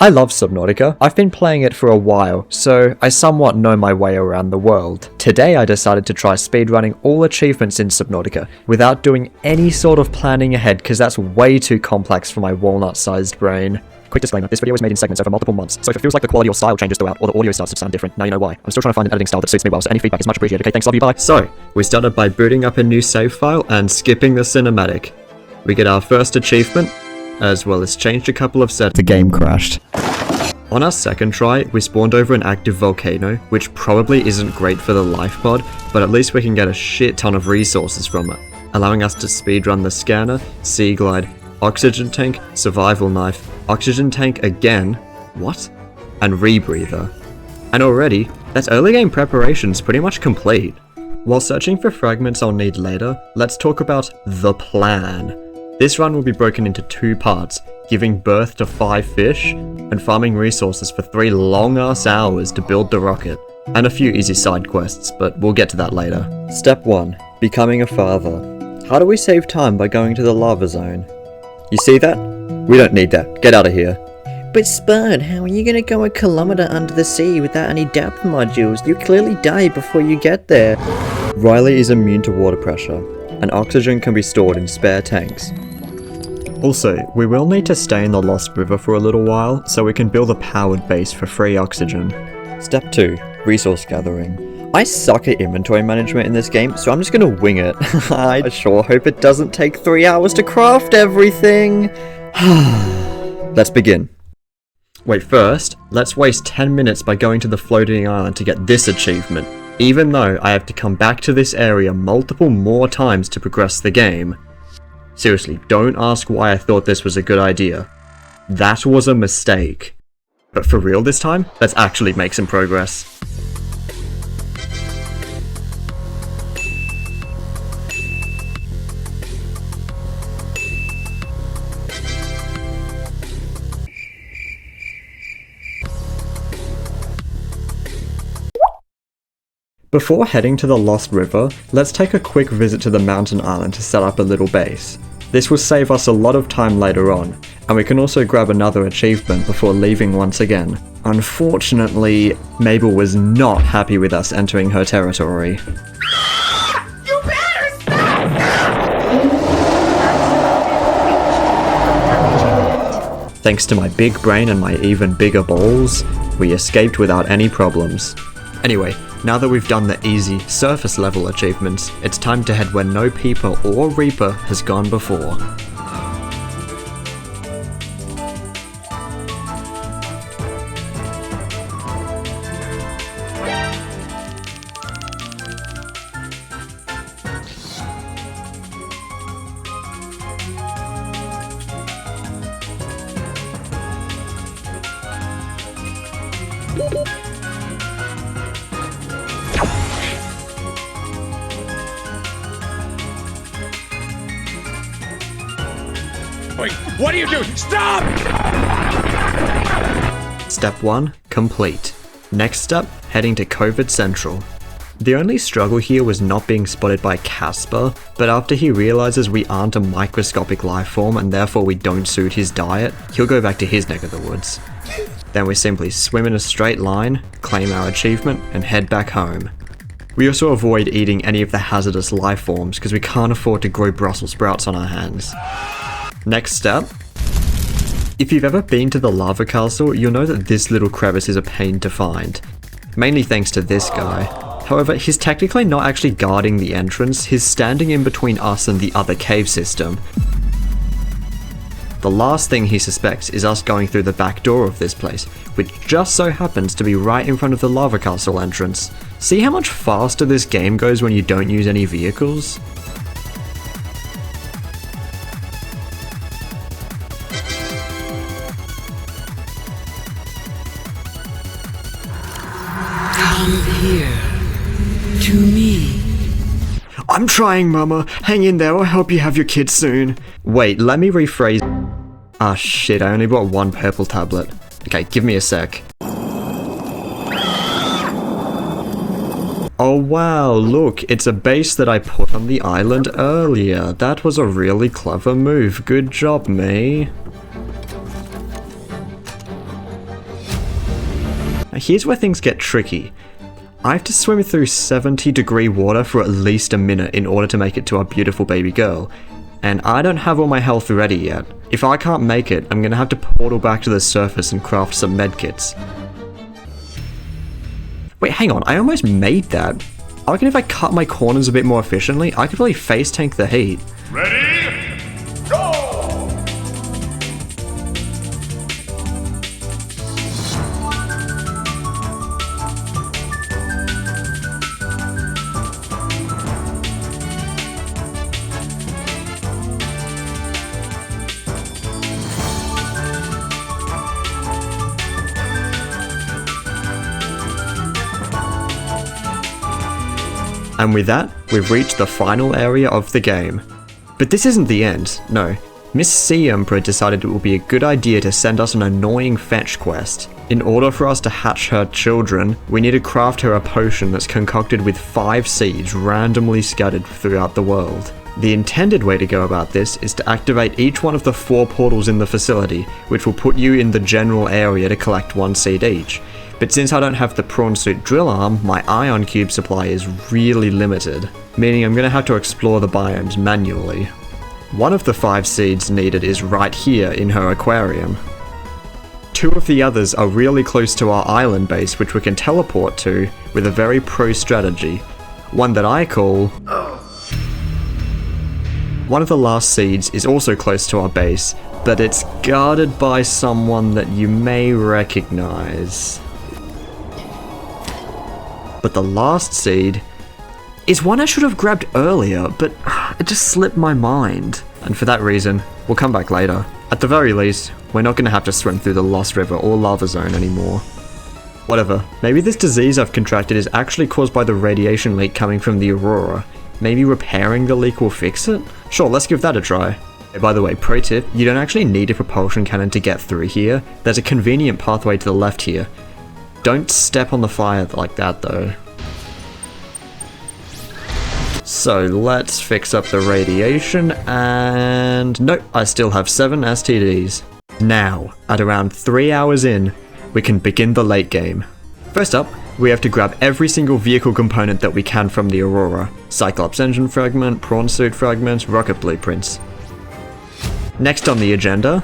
I love Subnautica. I've been playing it for a while, so I somewhat know my way around the world. Today I decided to try speedrunning all achievements in Subnautica without doing any sort of planning ahead, because that's way too complex for my walnut-sized brain. Quick disclaimer, this video was made in segments over multiple months, so if it feels like the quality or style changes throughout, or the audio starts to sound different, now you know why. I'm still trying to find an editing style that suits me well, so any feedback is much appreciated. Okay, thanks, love you, bye. So, we started by booting up a new save file and skipping the cinematic. We get our first achievement, as well as changed a couple of settings. The game crashed. On our second try, we spawned over an active volcano, which probably isn't great for the life pod, but at least we can get a shit ton of resources from it, allowing us to speedrun the scanner, sea glide, oxygen tank, survival knife, oxygen tank again, what? And rebreather. And already, that early game preparation's pretty much complete. While searching for fragments I'll need later, let's talk about the plan. This run will be broken into 2 parts, giving birth to 5 fish, and farming resources for 3 long-ass hours to build the rocket, and a few easy side quests, but we'll get to that later. Step 1. Becoming a father. How do we save time by going to the lava zone? You see that? We don't need that. Get out of here. But Spud, how are you gonna go a kilometer under the sea without any depth modules? You clearly die before you get there. Riley is immune to water pressure, and oxygen can be stored in spare tanks. Also, we will need to stay in the Lost River for a little while, so we can build a powered base for free oxygen. Step 2. Resource gathering. I suck at inventory management in this game, so I'm just gonna wing it. I sure hope it doesn't take 3 hours to craft everything! Let's begin. Wait, first, let's waste 10 minutes by going to the floating island to get this achievement, even though I have to come back to this area multiple more times to progress the game. Seriously, don't ask why I thought this was a good idea. That was a mistake. But for real this time, let's actually make some progress. Before heading to the Lost River, let's take a quick visit to the mountain island to set up a little base. This will save us a lot of time later on, and we can also grab another achievement before leaving once again. Unfortunately, Mabel was not happy with us entering her territory. You better stop! Thanks to my big brain and my even bigger balls, we escaped without any problems. Anyway, now that we've done the easy, surface level achievements, it's time to head where no Peeper or Reaper has gone before. Wait, what are you doing? Stop! Step 1, complete. Next step, heading to COVID Central. The only struggle here was not being spotted by Casper, but after he realizes we aren't a microscopic life form and therefore we don't suit his diet, he'll go back to his neck of the woods. Then we simply swim in a straight line, claim our achievement, and head back home. We also avoid eating any of the hazardous life forms because we can't afford to grow Brussels sprouts on our hands. Next step. If you've ever been to the lava castle, you'll know that this little crevice is a pain to find. Mainly thanks to this guy. However, he's technically not actually guarding the entrance, he's standing in between us and the other cave system. The last thing he suspects is us going through the back door of this place, which just so happens to be right in front of the lava castle entrance. See how much faster this game goes when you don't use any vehicles? Come here, to me. I'm trying, Mama. Hang in there, I'll help you have your kid soon. Wait, let me rephrase. Ah shit, I only brought 1 purple tablet. Okay, give me a sec. Oh wow, look, it's a base that I put on the island earlier. That was a really clever move. Good job, me. here's where things get tricky. I have to swim through 70-degree water for at least a minute in order to make it to our beautiful baby girl, and I don't have all my health ready yet. If I can't make it, I'm gonna have to portal back to the surface and craft some medkits. Wait, hang on, I almost made that. I reckon if I cut my corners a bit more efficiently, I could probably face tank the heat. Ready? Go! And with that, we've reached the final area of the game. But this isn't the end, no. Miss C Emperor decided it would be a good idea to send us an annoying fetch quest. In order for us to hatch her children, we need to craft her a potion that's concocted with 5 seeds randomly scattered throughout the world. The intended way to go about this is to activate each one of the 4 portals in the facility, which will put you in the general area to collect 1 seed each. But since I don't have the prawn suit drill arm, my ion cube supply is really limited, meaning I'm going to have to explore the biomes manually. One of the 5 seeds needed is right here in her aquarium. 2 of the others are really close to our island base, which we can teleport to with a very pro strategy, one that I call... One of the last seeds is also close to our base, but it's guarded by someone that you may recognize. But the last seed is one I should have grabbed earlier, but it just slipped my mind. And for that reason, we'll come back later. At the very least, we're not going to have to swim through the Lost River or Lava Zone anymore. Whatever, maybe this disease I've contracted is actually caused by the radiation leak coming from the Aurora. Maybe repairing the leak will fix it? Sure, let's give that a try. By the way, pro tip, you don't actually need a propulsion cannon to get through here. There's a convenient pathway to the left here. Don't step on the fire like that though. So let's fix up the radiation and... Nope, I still have 7 STDs. Now, at around 3 hours in, we can begin the late game. First up, we have to grab every single vehicle component that we can from the Aurora. Cyclops engine fragment, prawn suit fragments, rocket blueprints. Next on the agenda...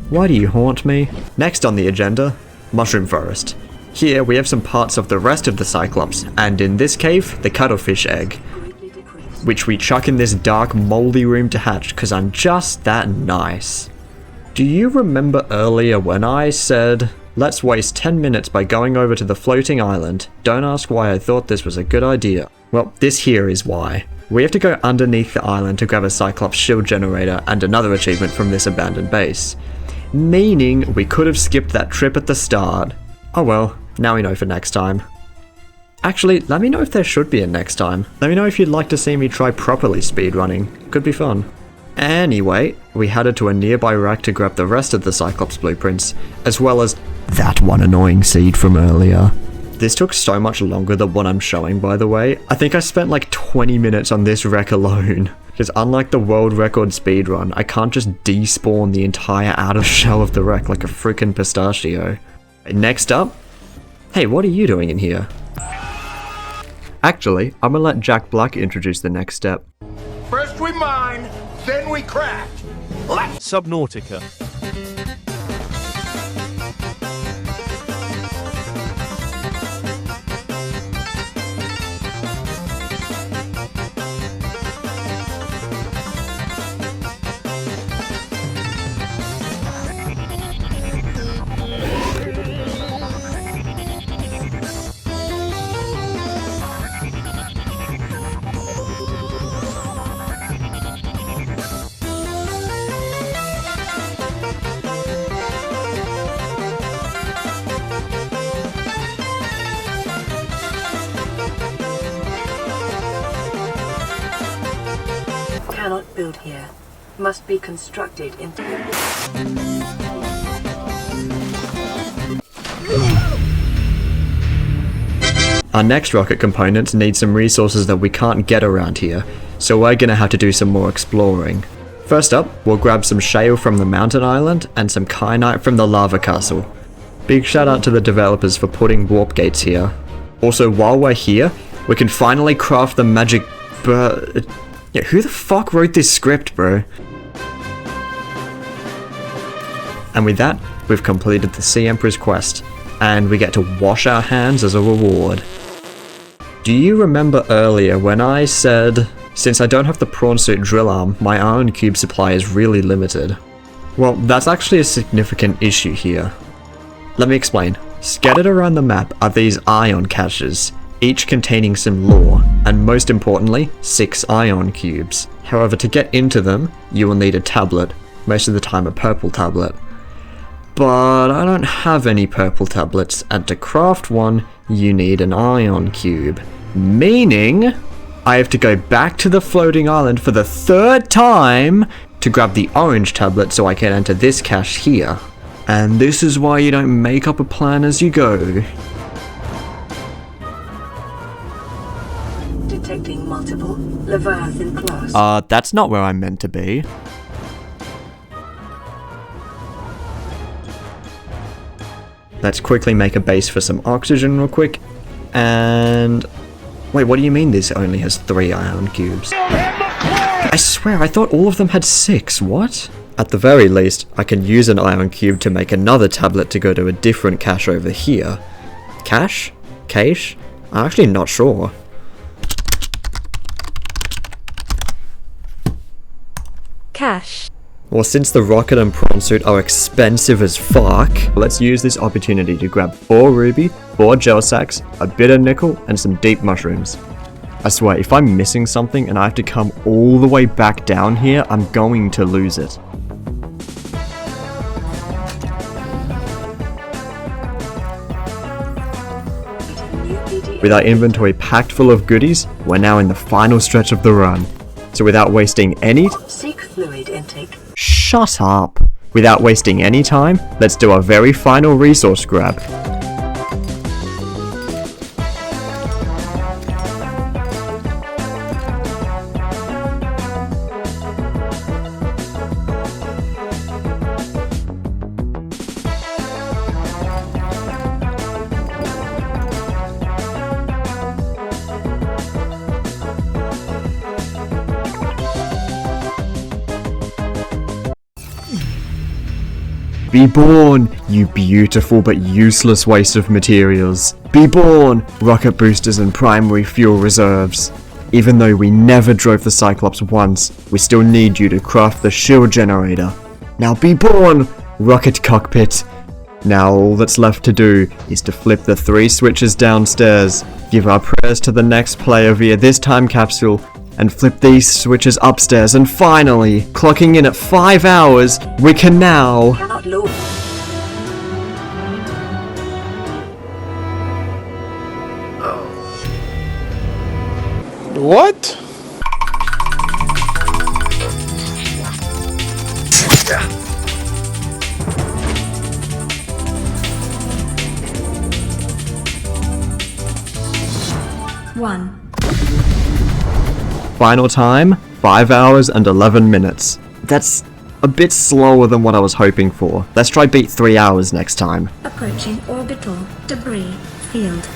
Why do you haunt me? Next on the agenda... Mushroom Forest. Here we have some parts of the rest of the Cyclops, and in this cave, the cuttlefish egg, which we chuck in this dark moldy room to hatch, cause I'm just that nice. Do you remember earlier when I said, let's waste 10 minutes by going over to the floating island? Don't ask why I thought this was a good idea. Well, this here is why. We have to go underneath the island to grab a Cyclops shield generator and another achievement from this abandoned base. Meaning we could have skipped that trip at the start. Oh well, now we know for next time. Actually, let me know if there should be a next time. Let me know if you'd like to see me try properly speedrunning. Could be fun. Anyway, we headed to a nearby rack to grab the rest of the Cyclops blueprints, as well as that one annoying seed from earlier. This took so much longer than what I'm showing, by the way. I think I spent like 20 minutes on this wreck alone. Because unlike the world record speedrun, I can't just despawn the entire outer shell of the wreck like a freaking pistachio. Next up... Hey, what are you doing in here? Actually, I'm gonna let Jack Black introduce the next step. First we mine, then we craft. Let's... Subnautica. Cannot build here. Must be constructed in... Our next rocket components need some resources that we can't get around here, so we're gonna have to do some more exploring. First up, we'll grab some shale from the mountain island and some kyanite from the lava castle. Big shout out to the developers for putting warp gates here. Also, while we're here, we can finally craft the magic yeah, who the fuck wrote this script, bro? And with that, we've completed the Sea Emperor's quest, and we get to wash our hands as a reward. Do you remember earlier when I said, since I don't have the prawn suit drill arm, my iron cube supply is really limited? Well, that's actually a significant issue here. Let me explain. Scattered around the map are these ion caches, each containing some lore, and most importantly, 6 ion cubes. However, to get into them, you will need a tablet, most of the time a purple tablet. But I don't have any purple tablets, and to craft one, you need an ion cube. Meaning, I have to go back to the floating island for the 3rd time to grab the orange tablet so I can enter this cache here. And this is why you don't make up a plan as you go. Detecting multiple Leviathan class. That's not where I'm meant to be. Let's quickly make a base for some oxygen real quick. And... wait, what do you mean this only has 3 ion cubes? I swear, I thought all of them had 6, what? At the very least, I can use an ion cube to make another tablet to go to a different cache over here. Cache? Cache? I'm actually not sure. Cache. Well, since the rocket and prawn suit are expensive as fuck, let's use this opportunity to grab 4 ruby, 4 gel sacks, a bit of nickel, and some deep mushrooms. I swear, if I'm missing something and I have to come all the way back down here, I'm going to lose it. With our inventory packed full of goodies, we're now in the final stretch of the run. So without wasting any... Seek fluid intake. Shut up! Without wasting any time, let's do our very final resource grab. Be born, you beautiful but useless waste of materials. Be born, rocket boosters and primary fuel reserves. Even though we never drove the Cyclops once, we still need you to craft the shield generator. Now be born, rocket cockpit. Now all that's left to do is to flip the 3 switches downstairs, give our prayers to the next player via this time capsule, and flip these switches upstairs, and finally, clocking in at 5 hours, we can now... Cannot load. What? One. Final time, 5 hours and 11 minutes. That's a bit slower than what I was hoping for. Let's try beat 3 hours next time. Approaching orbital debris field.